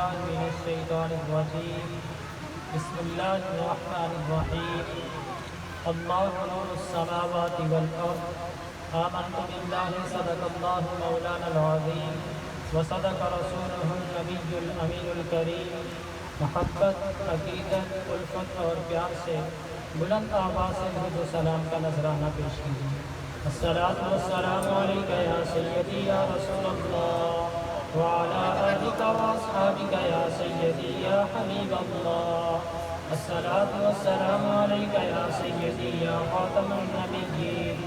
بالله من الشيطان الرجيم بسم الله الرحمن الرحيم الله نور السماوات والأرض آمنت بالله صدق الله مولانا العظيم وصدق رسوله النبي الأمين الكريم محبت عقیدت الفت اور پیار سے بلند آواز سے درود و سلام کا نذرانہ پیش کیجیے۔ الصلاۃ والسلام علیک یا سیدی یا رسول اللہ وعلی آلک واصحابک یا سیدی یا حبیب اللہ۔ الصلاۃ والسلام علیک یا سیدی یا خاتم النبیین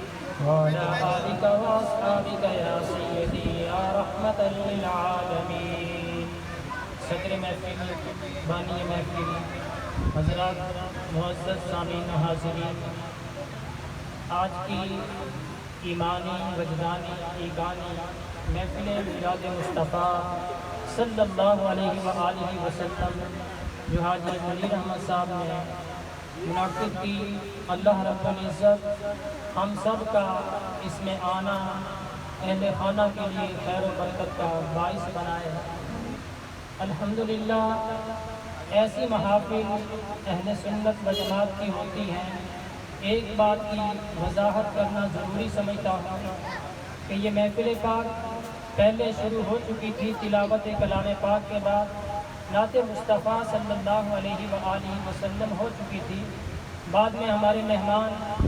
وعلی آلک واصحابک یا سیدی یا رحمت للعالمین۔ صدر محفل، بانی محفل، حضرات معزز سامعین و حاضرین، آج کی ایمانی وجدانی ایگانی محفل میلاد مصطفیٰ صلی اللہ علیہ وآلہ وسلم جو حاجی منیر احمد صاحب نے منعقد کی، اللہ رب العزت ہم سب کا اس میں آنا اہل خانہ کے لیے خیر و برکت کا باعث بنائے۔ الحمدللہ ایسی محافل اہل سنت و جماعت کی ہوتی ہیں۔ ایک بات کی وضاحت کرنا ضروری سمجھتا ہوں کہ یہ محفل پاک پہلے شروع ہو چکی تھی، تلاوت کلام پاک کے بعد نعت مصطفیٰ صلی اللہ علیہ وآلہ وسلم ہو چکی تھی۔ بعد میں ہمارے مہمان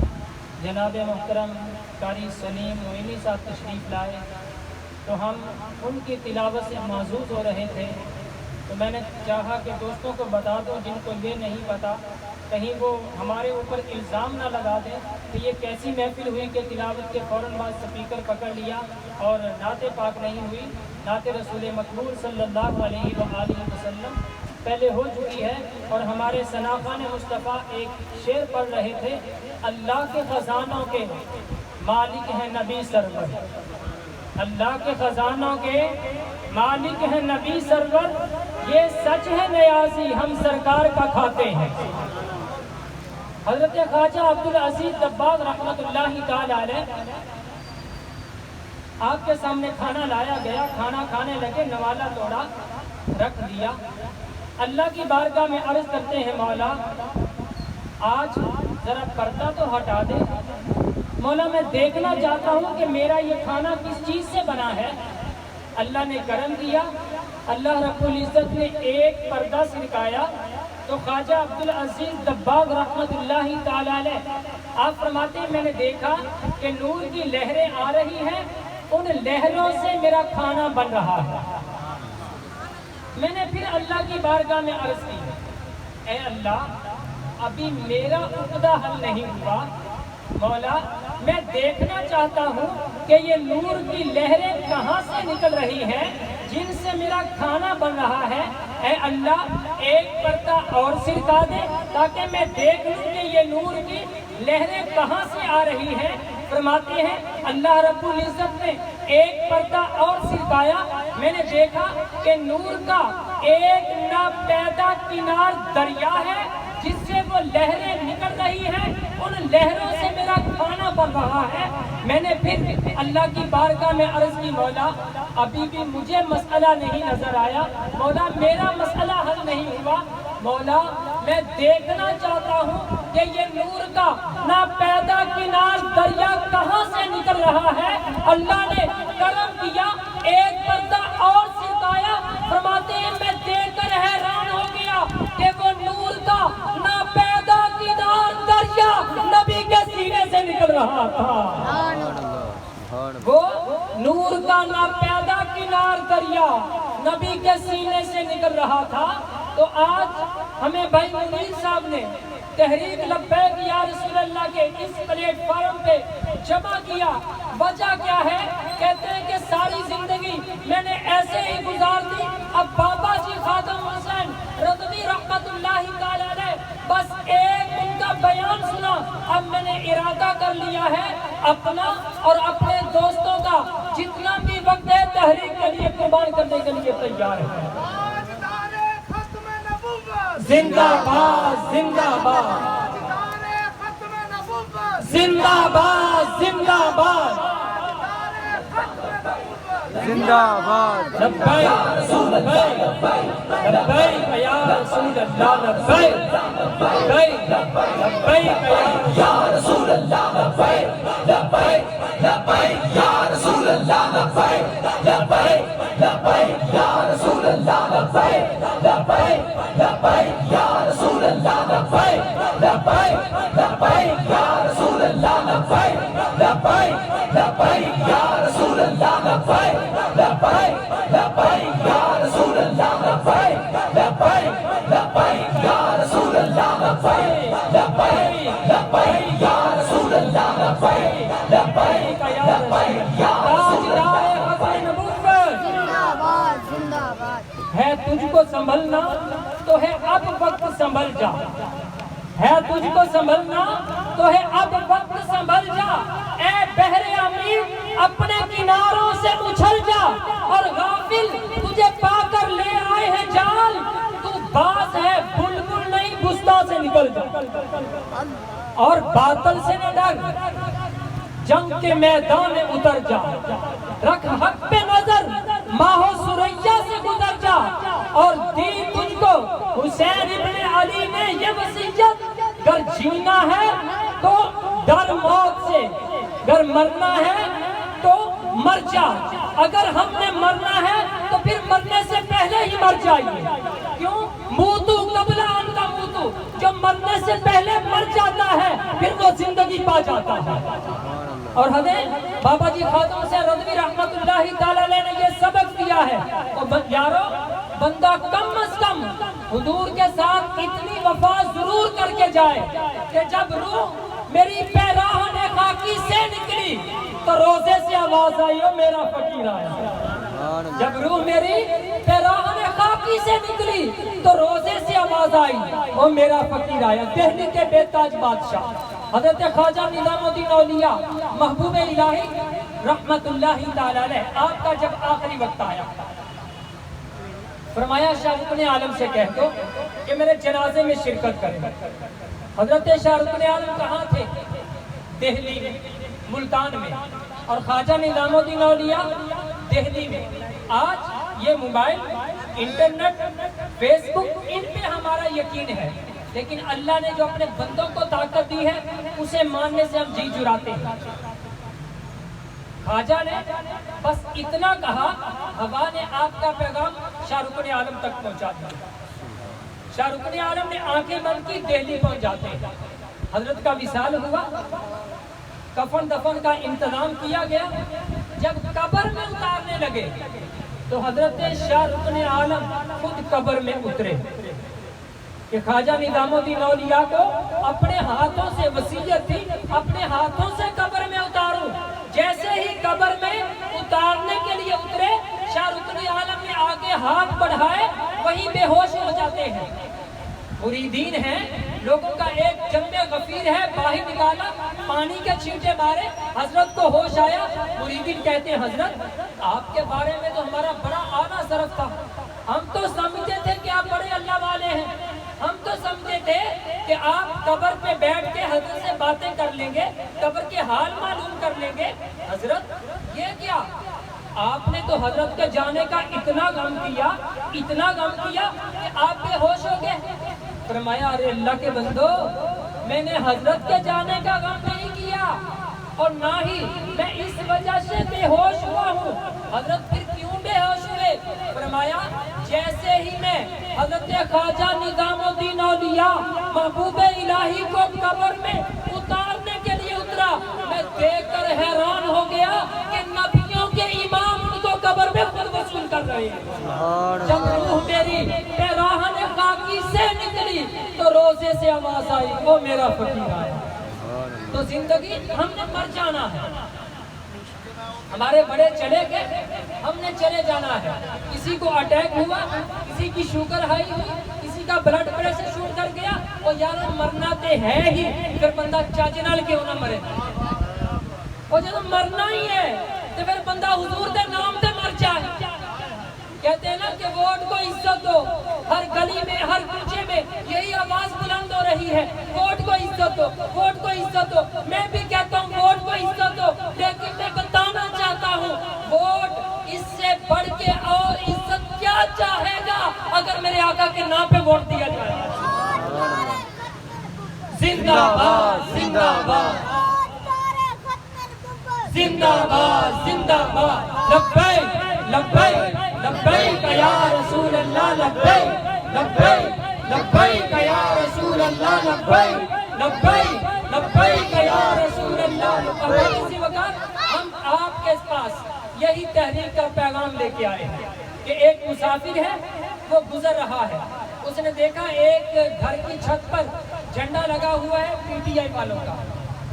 جناب محترم قاری سلیم معینی صاحب تشریف لائے تو ہم ان کی تلاوت سے معزوز ہو رہے تھے، تو میں نے چاہا کہ دوستوں کو بتا دوں جن کو یہ نہیں پتا، کہیں وہ ہمارے اوپر الزام نہ لگا دیں کہ یہ کیسی محفل ہوئی کہ تلاوت کے فوراً بعد سپیکر پکڑ لیا اور نعت پاک نہیں ہوئی۔ نعت رسول مقبول صلی اللہ علیہ وآلہ وسلم پہلے ہو چکی ہے، اور ہمارے ثناخوان مصطفیٰ ایک شعر پڑھ رہے تھے، اللہ کے خزانوں کے مالک ہیں نبی سرور، اللہ کے خزانوں کے مالک ہیں نبی سرور، یہ سچ ہے نیازی ہم سرکار کا کھاتے ہیں۔ حضرت خواجہ عبدالعزیز دباغ رحمۃ اللہ تعالی علیہ، آپ کے سامنے کھانا لایا گیا، کھانا کھانے لگے، نوالا توڑا، رکھ دیا۔ اللہ کی بارگاہ میں عرض کرتے ہیں مولا آج ذرا پردہ تو ہٹا دے، مولا میں دیکھنا چاہتا ہوں کہ میرا یہ کھانا کس چیز سے بنا ہے۔ اللہ نے کرم کیا، اللہ رب العزت نے ایک پردہ سرکایا تو خواجہ عبدالعزیز دباغ رحمۃ اللہ تعالی علیہ آپ فرماتے ہیں میں نے دیکھا کہ نور کی لہریں آ رہی ہیں، ان لہروں سے میرا کھانا بن رہا ہے۔ میں نے پھر اللہ کی بارگاہ میں عرض کی، اے اللہ ابھی میرا عقدہ حل نہیں ہوا، مولا میں دیکھنا چاہتا ہوں کہ یہ نور کی لہریں کہاں سے نکل رہی ہیں جن سے میرا کھانا بن رہا ہے۔ اے اللہ ایک پردہ اور سرکا دے تاکہ میں دیکھ لوں کہ یہ نور کی لہریں کہاں سے آ رہی ہیں۔ فرماتے ہیں اللہ رب العزت نے ایک پردہ اور سرکایا، میں نے دیکھا کہ نور کا ایک ناپیدا کنار دریا ہے جس سے وہ لہریں نکل رہی ہیں، ان لہروں سے میرا کھانا بن رہا ہے۔ میں نے پھر اللہ کی بارگاہ میں عرض کی مولا ابھی بھی مجھے مسئلہ نہیں نظر آیا، مولا میرا مسئلہ حل نہیں ہوا، مولا میں دیکھنا چاہتا ہوں کہ یہ نور کا ناپیدا کنار دریا کہاں سے نکل رہا ہے۔ اللہ نے کرم کیا، ایک پردہ اور سرکایا، فرماتے ہیں میں دیکھ کر حیران ہو گیا کہ وہ نور کا ناپیدا کنار دریا نبی کے سینے سے نکل رہا تھا۔ وہ نور کا ناپیدا کنار دریا نبی کے سینے سے نکل رہا تھا۔ تو آج ہمیں بھائی منیر صاحب نے تحریک لبیک یا رسول اللہ کے اس پلیٹ فارم پہ جمع کیا، وجہ کیا ہے؟ کہتے ہیں کہ ساری زندگی میں نے ایسے ہی گزار دی، اب بابا جی خادم حسین رضوی رحمت اللہ تعالی علیہ بس ایک ان کا بیان سنا، اب میں نے ارادہ کر لیا ہے اپنا اور اپنے دوستوں کا جتنا بھی وقت ہے تحریک کے لیے قربان کرنے کے لیے تیار ہے۔ زندہ باد زندہ باد زندہ باد زندہ باد زندہ باد لبیک لبیک لبیک یا رسول اللہ لبیک لبیک لبیک یا رسول اللہ لبیک لبیک لبیک یا رسول اللہ لبیک لبیک لبیک یا رسول اللہ لبیک لبیک لبیک یا رسول اللہ لبیک لبیک لبیک یا رسول اللہ لبیک لبیک لبیک یا رسول اللہ لبیک لبیک لبیک یا رسول اللہ لبیک لبیک لبیک یا رسول اللہ لبیک لبیک لبیک یا رسول اللہ لبیک لبیک لبیک یا رسول اللہ زندہ باد زندہ باد ہے تجھ کو سنبھلنا تو ہے اب وقت سنبھل جا ہے تجھ کو سنبھلنا تو ہے اب وقت سنبھل جا اے بحر امیر اپنے کناروں سے اچھل جا اور غافل تجھے پا کر لے آئے ہیں جال تو باز ہے بلبل نہیں بستا سے نکل جا اور باطل سے نہ ڈر جنگ کے میدان میں اتر جا رکھ حق پہ نظر ماہو سریا سے گزر جا اور دی تجھ کو حسین ابن علی نے یہ وصیت گر جینا ہے تو ڈر موت سے گر مرنا ہے تو مر جا اگر ہم نے مرنا ہے تو پھر مرنے سے پہلے ہی مر جائیے کیوں موتو قبل ان کا موتو جو مرنے سے پہلے مر جاتا ہے پھر وہ زندگی پا جاتا ہے اور حضرت بابا جی خاتون حسین رضوی رحمت اللہ تعالی علیہ نے یہ سبق دیا ہے اور یارو بندہ کم از کم حضور کے ساتھ اتنی وفا ضرور کر کے جائے کہ جب روح میری پیراہن خاکی سے نکلی تو روزے سے آواز آئی او میرا فقیر آیا جب روح میری پیراہن خاکی سے نکلی تو روزے سے آواز آئی او میرا فقیر آیا دہلی کے بے تاج بادشاہ حضرت خواجہ نظام الدین اولیاء محبوب الہی رحمت اللہ تعالی علیہ آپ کا جب آخری وقت آیا فرمایا شاہ رکن عالم سے کہہ دو کہ میرے جنازے میں شرکت کریں حضرت شاہ رکن عالم کہاں تھے دہلی میں ملتان میں اور خواجہ نظام الدین اولیاء دہلی میں آج یہ موبائل انٹرنیٹ فیس بک ان پہ ہمارا یقین ہے لیکن اللہ نے جو اپنے بندوں کو طاقت دی ہے اسے ماننے سے ہم جی جراتے ہیں خواجہ نے بس اتنا کہا ہوا نے آپ کا پیغام شاہ رکن عالم تک پہنچا دیا شاہ رکن عالم نے آنکھیں بند کی دہلی پہنچ جاتے ہیں حضرت کا وصال ہوا کفن دفن کا انتظام کیا گیا جب قبر میں اتارنے لگے تو حضرت شاہ رکن عالم خود قبر میں اترے کہ خواجہ نظام الدین اولیاء کو اپنے ہاتھوں سے وصیت تھی اپنے ہاتھوں سے قبر میں اتاروں جیسے ہی قبر میں اتارنے کے لیے اترے شاہ رکن عالم نے آگے ہاتھ بڑھائے وہی بے ہوش ہو جاتے ہیں مریدین ہیں لوگوں کا ایک جنب غفیر ہے باہر نکالا پانی کے چھینٹے مارے حضرت کو ہوش آیا مریدین کہتے ہیں حضرت آپ کے بارے میں تو ہمارا بڑا آنا صرف تھا ہم تو سمجھتے تھے کہ آپ بڑے اللہ والے ہیں ہم تو سمجھتے تھے کہ آپ قبر پہ بیٹھ کے حضرت سے باتیں کر لیں گے قبر کے حال معلوم کر لیں گے حضرت یہ کیا آپ نے تو حضرت کے جانے کا اتنا غم کیا کہ آپ بے ہوش ہو گئے فرمایا ارے اللہ کے بندو میں نے حضرت کے جانے کا غم نہیں کیا اور نہ ہی میں اس وجہ سے بے ہوش ہوا ہوں حضرت پھر کیوں بے ہوش ہوئے فرمایا جیسے ہی میں حضرت خواجہ نظام الدین اولیاء محبوب الہی کو قبر میں اتارنے کے لیے اترا میں دیکھ کر حیران ہو گیا کہ نبیوں کے امام ان کو قبر میں خود وصول کر رہے ہیں جب روح میری پیراہن خاکی سے نکلی تو روزے سے آواز آئی وہ میرا فقیر آیا تو زندگی ہم نے مر جانا ہے ہمارے بڑے چلے گئے ہم نے چلے جانا ہے کسی کو اٹیک ہوا کسی کی شوگر ہائی ہوئی کسی کا بلڈ پریشر شوٹ کر گیا اور یار مرنا تے ہے ہی پھر بندہ چاچے نال کیوں نہ مرے اور جب مرنا ہی ہے تو پھر بندہ حضور دے نام تے مر جائے کہتے ہیں نا کہ ووٹ کو عزت دو ہر گلی میں ہر کوچے میں یہی آواز بلند ہو رہی ہے ووٹ کو عزت دو ووٹ کو عزت دو میں بھی کہتا ہوں ووٹ کو عزت دو لیکن میں بتانا چاہتا ہوں ووٹ اس سے آقا کے نام پہ ووٹ دیا جائے. زندہ باد زندہ باد زندہ باد زندہ باد. لبیک لبیک لبیک یا رسول اللہ لبیک لبیک لبیک یا رسول اللہ لبیک لبیک لبیک یا رسول اللہ لبیک. اسی وقت ہم آپ کے پاس یہی تحریک کا پیغام لے کے آئے ہیں کہ ایک مسافر ہے وہ گزر رہا ہے. اس نے دیکھا ایک گھر کی چھت پر جھنڈا لگا ہوا ہے پی ٹی آئی والوں کا.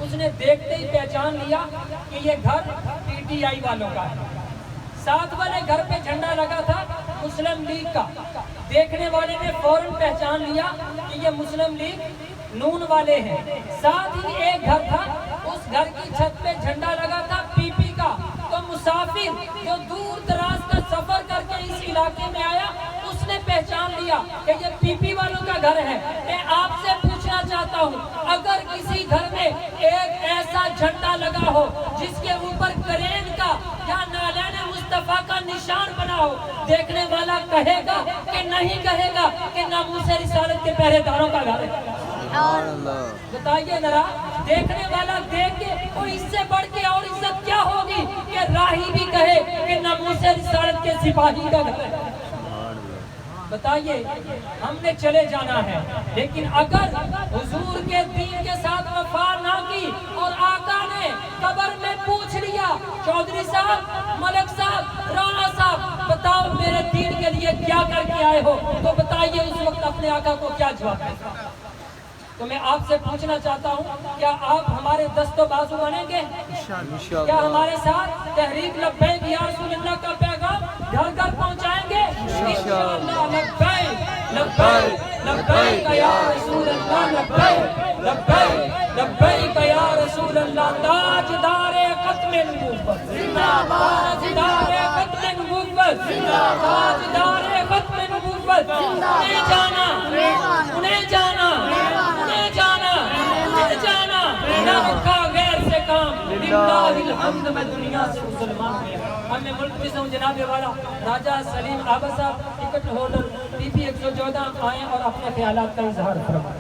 اس نے دیکھتے ہی پہچان لیا کہ یہ گھر پی ٹی آئی والوں کا ہے. ساتھ والے گھر پہ جھنڈا لگا تھا مسلم لیگ کا. دیکھنے والے نے فوراً پہچان لیا کہ یہ مسلم لیگ نون والے ہیں. ساتھ ہی ایک گھر تھا, اس گھر کی چھت پہ جھنڈا لگا تھا پی پی کا. تو مسافر جو دور دراز کا سفر کر کے اس علاقے میں آیا, اس نے پہچان لیا کہ یہ پی پی والوں کا گھر ہے. میں آپ سے پوچھنا چاہتا ہوں, اگر کسی گھر میں ایک ایسا جھنڈا لگا ہو جس کے اوپر کرین کا یا نالین مصطفیٰ کا نشان بنا ہو, دیکھنے والا کہے گا کہ نہیں کہے گا کہ ناموس رسالت کے پہرے داروں کا گھر ہے؟ بتائیے ذرا, دیکھنے والا دیکھ کے تو اس سے بڑھ کے اور عزت کیا ہوگی کہ راہی بھی کہے کہ ناموس رسالت کے سپاہی کا گھر ہے؟ بتائیے, ہم نے چلے جانا ہے, لیکن اگر حضور کے دین کے ساتھ وفا نہ کی اور آقا نے قبر میں پوچھ لیا, چودھری صاحب, ملک صاحب, رانا صاحب, بتاؤ میرے دین کے لیے کیا کر کے آئے ہو, تو بتائیے اس وقت اپنے آقا کو کیا جواب دیں گے؟ تو میں آپ سے پوچھنا چاہتا ہوں, کیا آپ ہمارے دست و بازو بنیں گے؟ کیا ہمارے ساتھ تحریک لبیک یا رسول اللہ کا پیغام گھر گھر پہنچائیں گے؟ انشاءاللہ. لبیک لبیک لبیک یا رسول اللہ لبیک لبیک لبیک یا رسول اللہ. تاجدار ختم نبوت زندہ باد, تاجدار ختم نبوت زندہ باد, تاجدار ختم نبوت. انہیں جانا, انہیں جانا, انہیں جانا, انہیں جانا, نہ رکھا غیر سے کام. للہ الحمد, میں دنیا سے مسلمان ہوں. ہم نے ملک میں سے ہوں جناب والا راجہ سلیم آبا صاحب ٹکٹ ہولڈر پی پی 114 آئیں اور اپنے خیالات کا اظہار فرمائیں.